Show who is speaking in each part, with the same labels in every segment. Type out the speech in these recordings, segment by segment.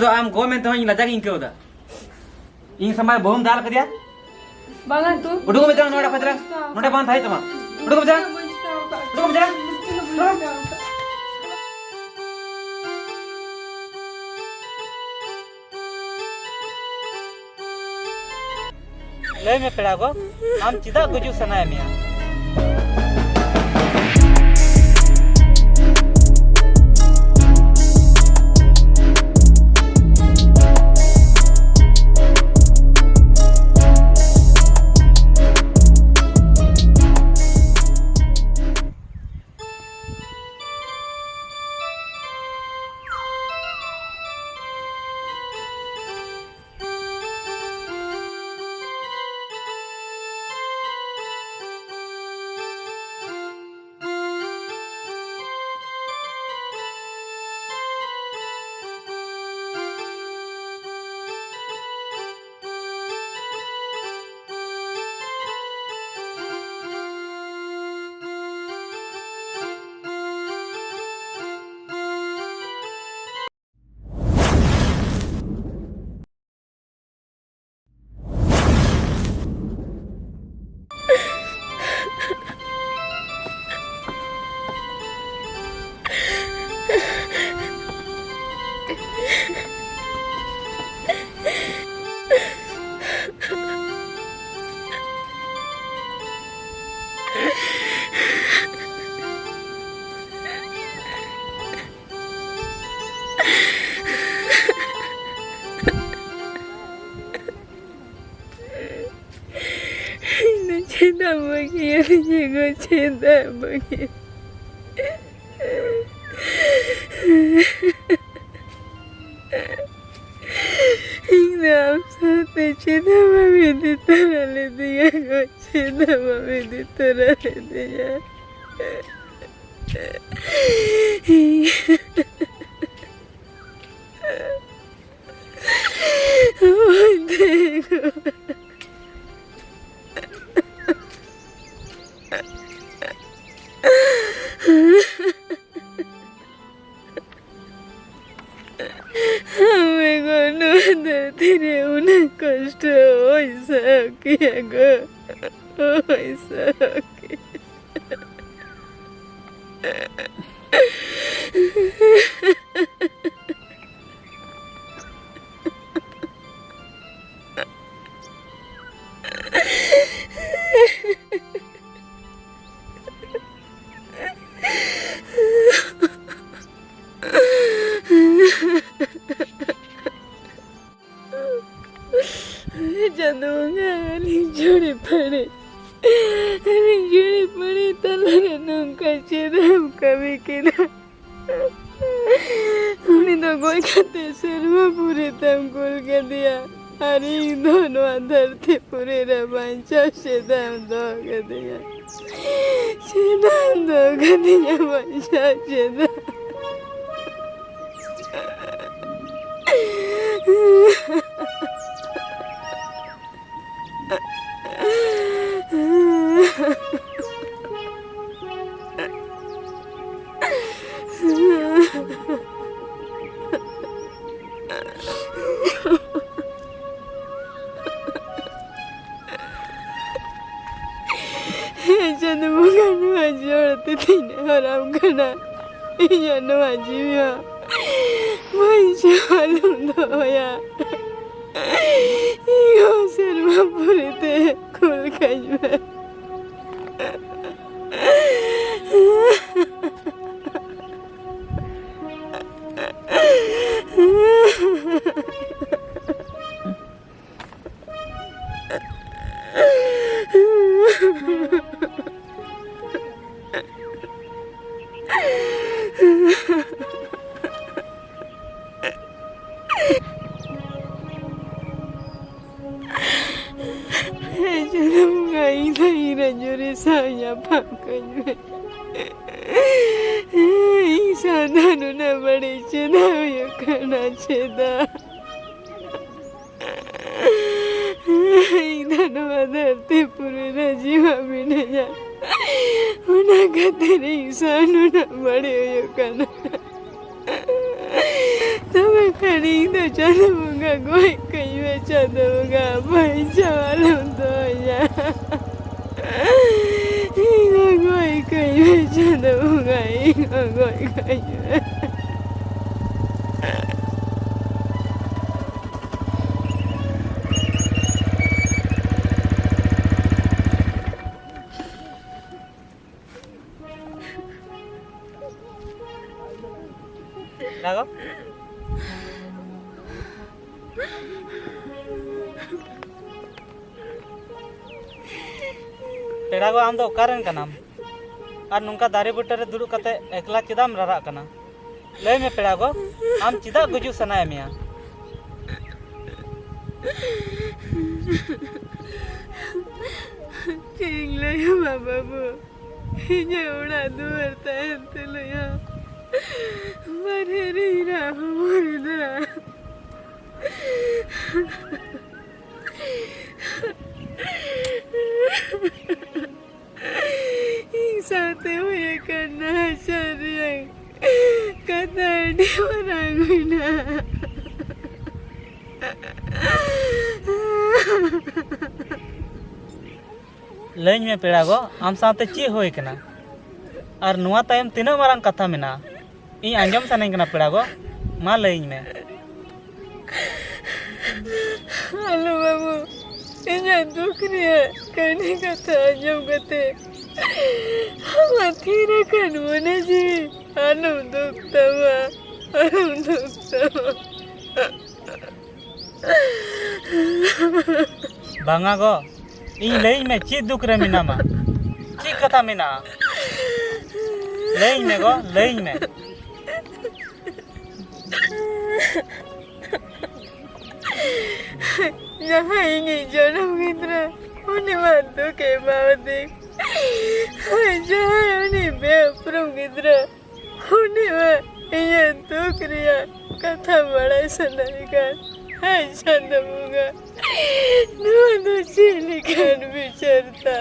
Speaker 1: तो आम गो में तो इन लजा इन क्यों दा इन समय बहुम दाल कर दिया
Speaker 2: बांगा तू
Speaker 1: उठो में नोड़ा खतरा नोड़ा बांध है तमा उठो बजा उठो बजा ले में पेड़ा को आम चिदा गुजु सनाय मिया
Speaker 2: cinta begini juga cinta begini Inam satu cinta mami diterali dia Kau cinta mami diterali dia Oh, tengok Amigo, no tiene una costa hoy saque hoy saque Jantungnya jodoh pade talare nungka cidam kami kita Ini तो कोई कहते शर्मा पूरे तमकुल के दिया हरी दोनों धरती पूरे रबांचा शेदाम दो के दिया शेदाम दो के दिया बांचा शेदाम Jangan bukan wajar tidak haram kena iya no wajibnya macam lu ya iyo serba purite kulkajme saya pakai sana nuna bade cheda ya kana cheda idanu adarte pure rajiva binaya una gatere sana nuna bade ya kana तब खड़ी तो चांद मुंगा गोई कहीं में चांद मुंगा पैसा वालों तो या इधर गोई कहीं में चांद मुंगा इधर गोई कहीं में
Speaker 1: राघव पेड़ा को आम दो कारण कनाम और नुंका दारे बुट्टे रे दुड़ुब कते एकला चिदाम रारा कना लय में पेड़ा को आम चिदा गुजु सनाय मिया
Speaker 2: ठीक लय बाबा बो इन्हें उड़ा दूर तहन ते लया मरे रा मुर्दा साथे हुए करना शरीर कथा डीवरागुना
Speaker 1: लय में पेड़ा को आम साथे ची होय कना और नुआ तायम तीना मारंग कथा मेना इन आंजम सनाई कना पेड़ा को मा लय में
Speaker 2: हेलो बाबू इन्हें दुख रिया करने कथा आंजम कते हम अथीरे कन मने जी आलम दुख तवा
Speaker 1: बांगा को इन लय में ची दुख रे मिना मा ची कथा मिना लय में को लय में
Speaker 2: जहाँ इंगे जन्म गिद्रा उन्हें बातों के बावजूद जहाँ उन्हें बेअपरम गिद्रा उन्हें वह ये दुख रिया कथा बड़ा सुनाएगा है चंदमुगा नून चीली खान बिचरता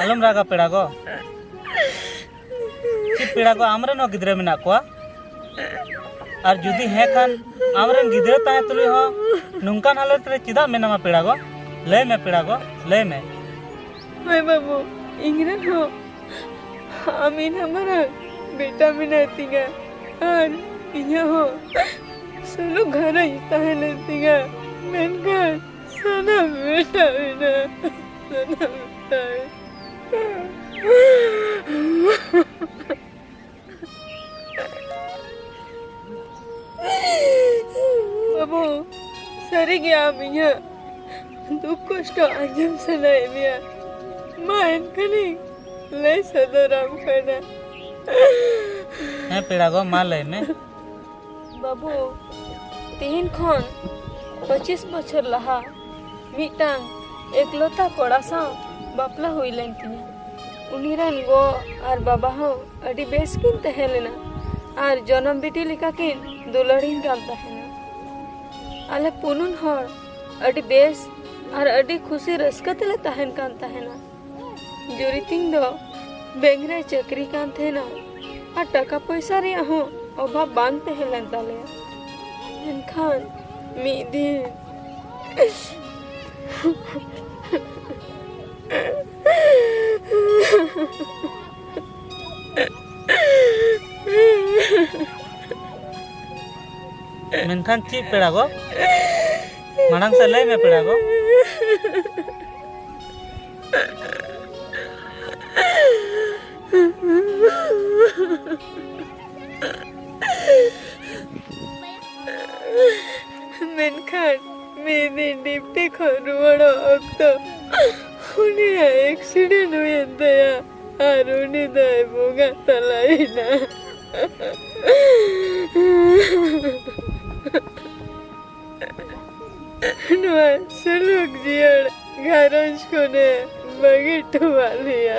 Speaker 1: आलम रागा पेड़ा को पेड़ा को आमरे नो गिद्रे में नाकुआ और जुदी है खान आमरे गिद्रे ताहे तुली हो नुंकान हालत रे चिदा में नमा पेड़ा को लय में पेड़ा को लय में
Speaker 2: मैं बाबू इंग्रन हो आमीन हमारा बेटा में नतीगा और इन्हें हो सुनो घर ही ताहे नतीगा मैंने सना बेटा बिना सना बेटा बाबू सरी गया मिया दुख कष्ट आंजम सनाए मिया मां इनकनी ले सदराम करना
Speaker 1: है पेड़ा को मा लय में
Speaker 2: बाबू 3 खन 25 बछर लहा मिटांग एकलोता कोड़ा सा बापला हुई लेन तिना उनीरन गो और बाबा हो अडी बेस किन तहेलेना और जन्म बेटी लिका किन दुलड़ीन कान तहेना आले पुनुन हर अडी बेस और अडी खुशी रस्का तले तहन कान तहेना जुरितिंग दो बैंक रे चक्री कान थेना और टका पैसा रे हो अभाव बांग तहेलन ताले एनखान मी दिन
Speaker 1: मेनखान ची पेड़ा को मांग से लय में पेड़ा को
Speaker 2: मेनखान मेरे डिप्टी को रुवाड़ो अक्तो उन्हें एक्सीडेंट हुए दया और उन्हें दाए बोगा तलाई ना नुआ सुलूक जियड़ घरोंश को ने बगीट वालिया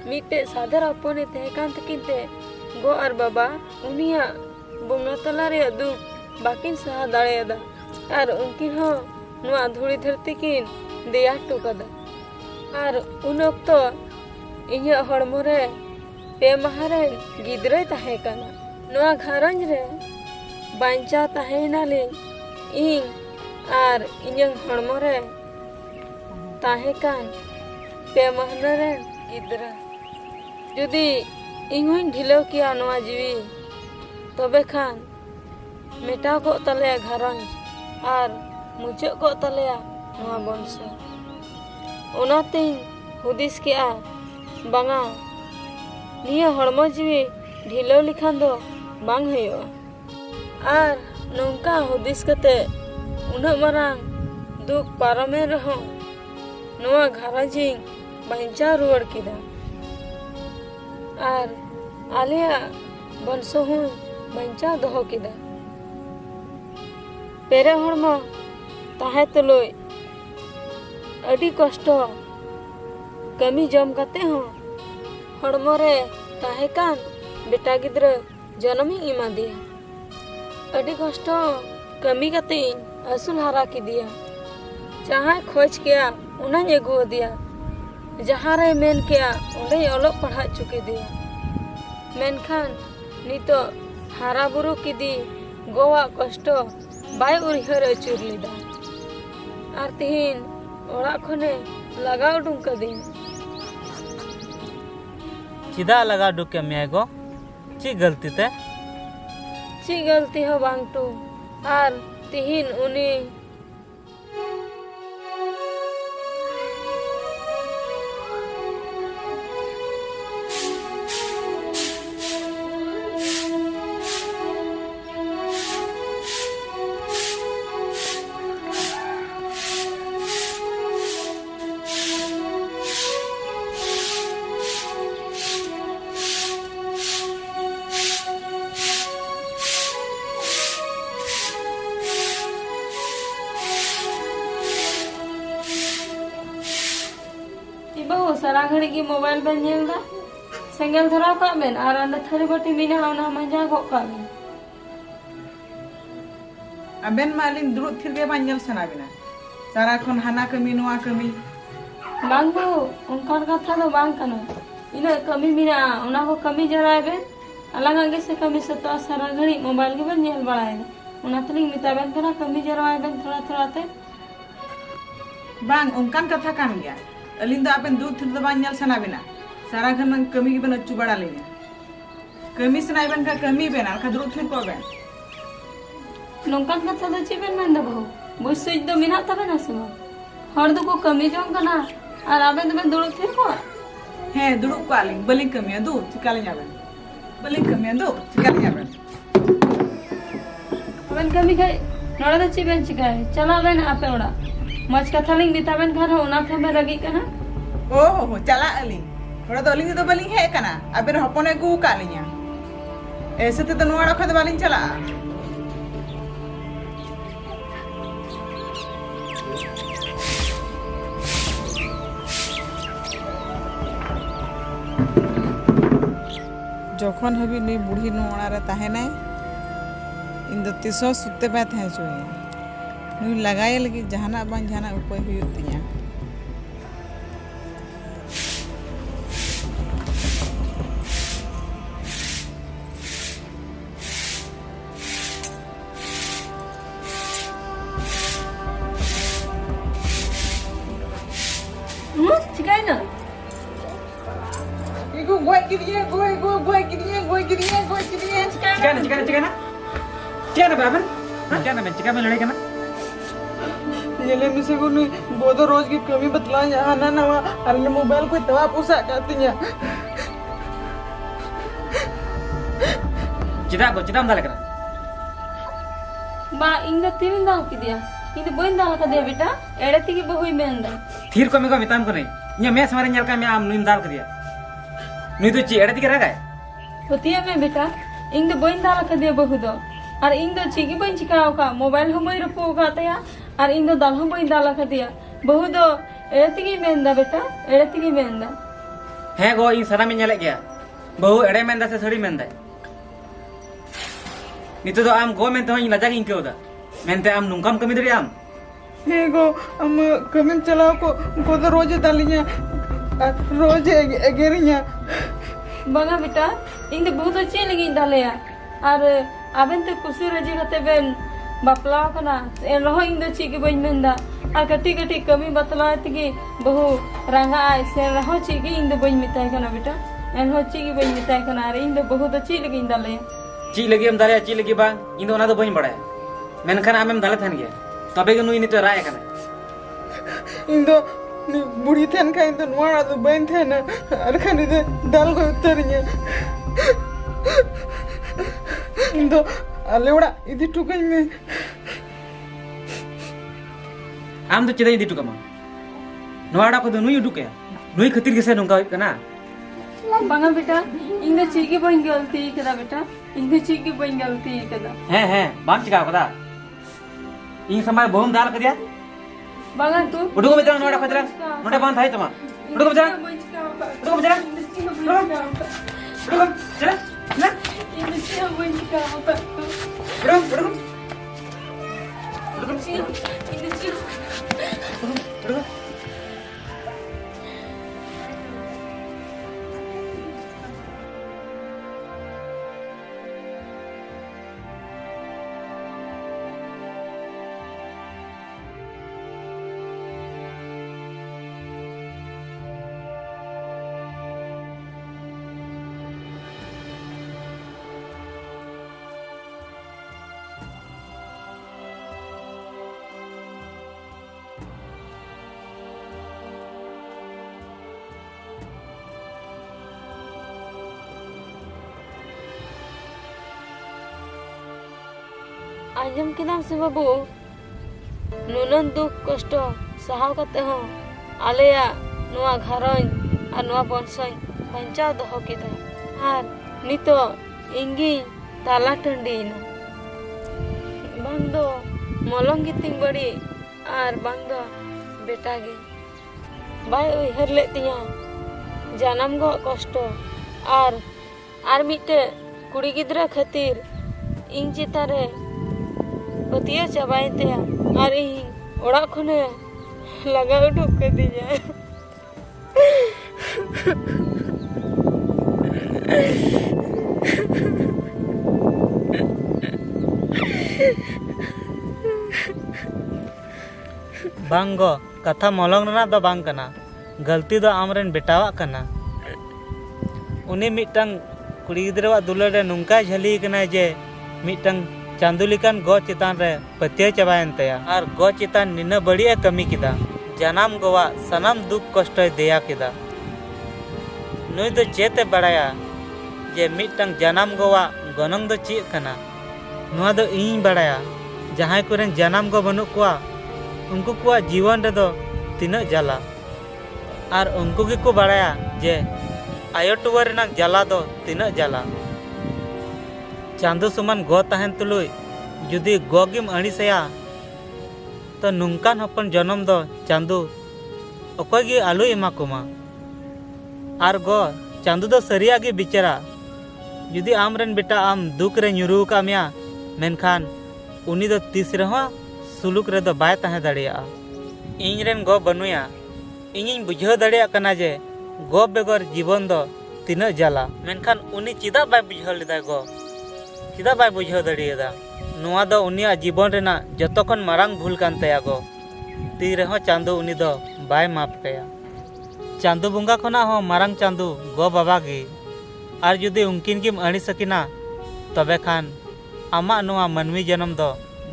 Speaker 2: मीटे सादर अपने तहकांत किंते गो और बाबा उनिया ᱵᱚᱸᱜᱟ ᱛᱟᱞᱟ ᱨᱮᱭᱟᱜ ᱫᱩᱠ ᱵᱟᱠᱤᱱ ᱥᱟᱦᱟ ᱫᱟᱲᱮᱭᱟᱫᱟ ᱟᱨ ᱩᱱᱠᱤᱱ ᱦᱚᱸ ᱱᱚᱣᱟ ᱫᱷᱩᱲᱤ ᱫᱷᱟᱹᱨᱛᱤ ᱠᱤᱱ ᱫᱮᱭᱟ ᱦᱚᱴᱚ ᱠᱟᱫᱟ। ᱟᱨ ᱩᱱ ᱚᱠᱛᱚ ᱤᱧᱟᱹᱜ ᱦᱚᱲᱢᱚ ᱨᱮ 2 ᱢᱟᱦᱟ ᱨᱮᱱ ᱜᱤᱫᱽᱨᱟᱹᱭ ᱛᱟᱦᱮᱸ ᱠᱟᱱᱟ। ᱱᱚᱣᱟ ᱜᱷᱟᱨᱚᱸᱡᱽ ᱨᱮ ᱵᱟᱧᱪᱟᱣ ᱛᱟᱦᱮᱸᱭᱮᱱᱟᱞᱤᱧ ᱤᱧ ᱟᱨ ᱤᱧᱟᱹᱜ ᱦᱚᱲᱢᱚ ᱨᱮ ᱛᱟᱦᱮᱸ ᱠᱟᱱ 2 ᱢᱟᱹᱦᱱᱟᱹ ᱨᱮᱱ ᱜᱤᱫᱽᱨᱟᱹ। ᱡᱩᱫᱤ ᱤᱧ ᱦᱚᱧ ᱰᱷᱤᱞᱟᱹᱣ ᱠᱮᱭᱟ ᱱᱚᱣᱟ ᱡᱤᱣᱤ ᱛᱚᱵे ᱠᱷᱟᱱ ᱢᱮᱴᱟᱣ ᱠᱚᱜ ᱛᱟᱞᱮᱭᱟ ᱜᱷᱟᱨᱚᱸᱡᱽ ᱟᱨ ᱢᱩᱪᱟᱹᱫ ᱠᱚᱜ ᱛᱟᱞᱮᱭᱟ ᱱᱚᱣᱟ ᱵᱚᱝᱥᱚ। ᱚᱱᱟᱛᱤᱧ ᱦᱩᱫᱤᱥ ᱠᱮᱜᱼᱟ ᱵᱟᱝᱟ ᱱᱤᱭᱟᱹ ᱦᱚᱲᱢᱚ ᱡᱤᱣᱤ ᱰᱷᱤᱞᱟᱹᱣ ᱞᱮᱠᱷᱟᱱ ᱫᱚ ᱵᱟᱝ ᱦᱩᱭᱩᱜᱼᱟ। ᱟᱨ ᱱᱚᱝᱠᱟ ᱦᱩᱫᱤᱥ ᱠᱟᱛᱮ उन्हां मारांग दुख पारमे रहो नोआ घाराजिंग बांचा रुआड़ किदा आर आलिया बंसो हूँ बांचा दोहो किदा पेरे हड़मो ताहे तुलुई अडी कष्ट कमी जम कते हो हड़मो रे ताहे कान बेटा गिद्र जन्मी इमा दिया अडी कष्ट कमी कते असूल हरा की दिया जहाँ खोज किया उन्हें एगो दिया जहाँ रे मेन किया उन्हें अलग पढ़ा चुके दिया मेनखान नितो हारा बुरु की दी गोवा कष्ट बाय उरिहर अचुर लिदा आर तिहिन ओड़ा खने लगा उडुम कदी
Speaker 1: चिदा लगा डुके मेगो ची गलती हो बांग टू आर तिहिन उनी सारा घड़ी की मोबाइल बन जेलदा सेंगल धरा का बेन आर अंडा थरी बटी मिना ओना मजा गो का बेन
Speaker 3: अबेन मालिन दुरुत थिर के बांजल सना बिना सारा खन हाना कमी नोआ कमी
Speaker 2: बांग बो उनका कथा दो बांग कना इना कमी मिना ओना को कमी जराय बेन अलग आगे से कमी से तो सारा घड़ी मोबाइल के बन जेल बड़ाय ओना तलिंग मिता बेन कना कमी जराय बेन थोड़ा थोड़ा ते
Speaker 3: बांग उनकान कथा कान गया अलिंग दा अबेन दूध थिर बांजल सना बिना सारा घन कमी के बन अच्चू बड़ा लेना कमी सनाय बेन का कमी बेन आल का दुरुत थिर को बेन
Speaker 2: नोंकान कथा दो ची बेन मेन दो बहु बुसुज दो मिना तबे ना सुमा हर दो को कमी जों कना आर आबेन दो दुरुत थिर को
Speaker 3: हे दुरुत को आलिंग बलिंग कमी दू चिकाले जाबेन बलिंग कमी दू चिकाले जाबेन
Speaker 2: अबेन कमी खाई नोड़ा दो ची बेन चिकाय चला बेन आपे ओड़ा मच कथा लिंग बिताबेन घर ओना थमे रगी कना
Speaker 3: ओ हो चला अलिंग थोड़ा तो अलिंग तो बलिंग है कना अबेन हपने गु कालिया ऐसे तो नोड़ा खद बालिंग चला जखन हबी नुई बुढ़ी नोड़ा रे ताहेना इन दो तिसो सुते पे तहे चुई नुई लगाए लगी जहाना बांग जहाना उपाय हुई तिया
Speaker 2: चिकाय ना
Speaker 3: इगो गोय किदिए गोय किदिए चिकाना बाबन चिकाना में चिका में लड़ाई करना ये ले मिसे को नुई बोदो रोज की कमी बतला हाना नवा अरे मोबाइल कोई तवा पूसा करती है
Speaker 1: चिदाम दाल करा
Speaker 2: बा इंग तीन दाल की दिया इन बोइन दाल का दिया बेटा एड़ती की बहुई में दा
Speaker 1: थीर को मेको मिताम को नहीं ये मैं समारे नल का मैं आम नुइम दाल कर दिया नुई तो ची एड़ती करा गाय
Speaker 2: होतिया में बेटा इंग बोइन दाल का दिया बहु दो और इंग दो चीगी बोइन चिकाओ का मोबाइल हम ही रखो का तया और इंग दो दाल हम बोइन दाल का दिया बहु दो एड़ती की में दा बेटा एड़ती की में दा
Speaker 1: है गो इन सना में नले गया बहु एड़े में दा से सड़ी में दा
Speaker 4: नितो आम गो मेनते हई लजा गिं केवदा मेनते आम नुंकाम कमी दरी आम
Speaker 3: हे गो हम कमिन चलाओ को तो रोज दालिया रोज एगेरिया
Speaker 2: बांगा बेटा इन बहुत अच्छी लगी दालेया और आबेन तो कुसी रजी खाते बेन बापला कना एन रहो इन ची के बइन मेंदा और कटी कटी कमी बतला तगी बहु रंगा आय से रहो ची के इन बइन मिताय कना बेटा एन हो ची के बइन मिताय कना अरे इन बहुत अच्छी लगी दालेया
Speaker 4: ची लगी हम दाले ची लगी बांग इन दो ओना दो बइन बड़ाय मेनखान आमेम दाले थान गया तबे नुई नितो राय कना
Speaker 3: इन दो बुढ़ी थन का इन दो नवाड़ा दो बइन थे ना अरे खानी दे दाल को उतरिया इन दो अलेवड़ा इदी टुकई में
Speaker 4: आम तो चेदा इदी टुकमा नवाड़ा को दो नुई उडुके नुई खतिर किसे नुंका होय कना
Speaker 2: बांगा बेटा इन ची के बइन गलती कदा बेटा इन ची के बइन गलती कदा
Speaker 4: हैं बाम चिका कदा इन समय बहुम दाल कदिया
Speaker 2: बांगा तू
Speaker 4: उडुको बेटा नवाड़ा खतरा नोडे बांध थाई तमा उडुको बेटा उडुको बेटा उडुको चला चला उडुको
Speaker 2: आजम किदाम से बाबू नुनन दुख कष्ट सहाव कते हो आलेया नुआ घरन और नुआ बंसन पंचा दहो किदा और नितो इंगी ताला टंडीना बांग दो मलंग गितिंग बड़ी और बांग दो बेटा गे बाय उहर लेतिया जानम गो कष्ट और मिटे कुड़ी गिद्रा खातिर इन चितारे पतिया चबाई तेया और इन ओड़ा खुने लगा उठुक कर दी जाए
Speaker 1: बांगो कथा मलंग रना दो बांग कना गलती दो आमरेन बेटावा कना उनी मिटंग कुड़ी गिद्रवा दुलर रे नुंका झली कना जे मिटंग चांदू लिकान गो चितान रे पतिया चबायन तया और गो चितान निना बड़िया कमी किदा जनाम गोवा सनम दुख कष्ट देया किदा नुई दो चेते बड़ाया जे मिटंग जनाम गोवा गनंग दो ची कना नुआ दो इन बड़ाया जहां कोरेन जनाम गो बनु कुआ उनको कुआ जीवन रे दो तिना जाला और उनको के को बड़ाया जे आयो टुवर रेना जाला दो तिना जाला चांदो समान गो तहन तुलुई जुदी गोगिम अणिसया तो नुंकान हपन जन्म दो चांदो अकोय गे आलू एमा कुमा आर गो चांदो दो सरिया गे बिचारा जुदी आमरन बेटा आम दुख रे ᱧᱩᱨᱩ का मिया मेनखान उनी दो तीस रहो सुलुक रे दो बाय तहे दड़िया इन रेन गो बनुया इनिन बुझाव दड़िया कना जे गो बेगर जीवन दो तिना जाला मेनखान उनी चिदा बाय बुझाव लेदा गो चिदा बाय बुझाव दड़ियदा नुआ दो उनिया जीवन रेना जतोखन मारांग भूल कान तया गो ती रेहो चांदो उनी दो बाय माफ कया चांदो बुंगा खना हो मारांग चांदो गो बाबा गे आर जुदी उनकिन गिम अणी सकिना तबे खान आमा नुआ मनवी जन्म दो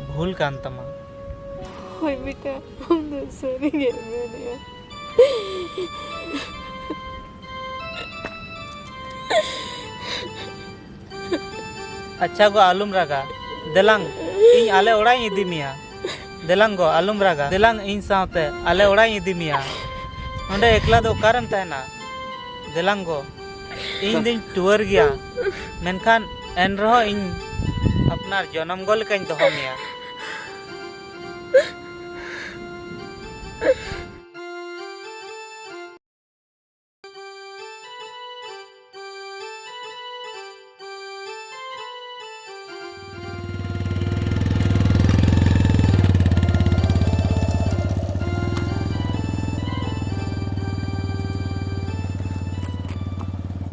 Speaker 1: भूल कान तमा
Speaker 2: होय बेटा हम तो सरी गे मेनिया
Speaker 1: अच्छा गो आलुम रागा देलांग इन आले ओड़ा इदी मिया देलांग गो आलुम रागा देलांग इन साथे आले ओड़ा इदी मिया ओंडे एकला दो कारम तहना देलांग गो इन दिन टूर गया मेनखान एन रहो इन अपना जन्म गोल कहीं दो मिया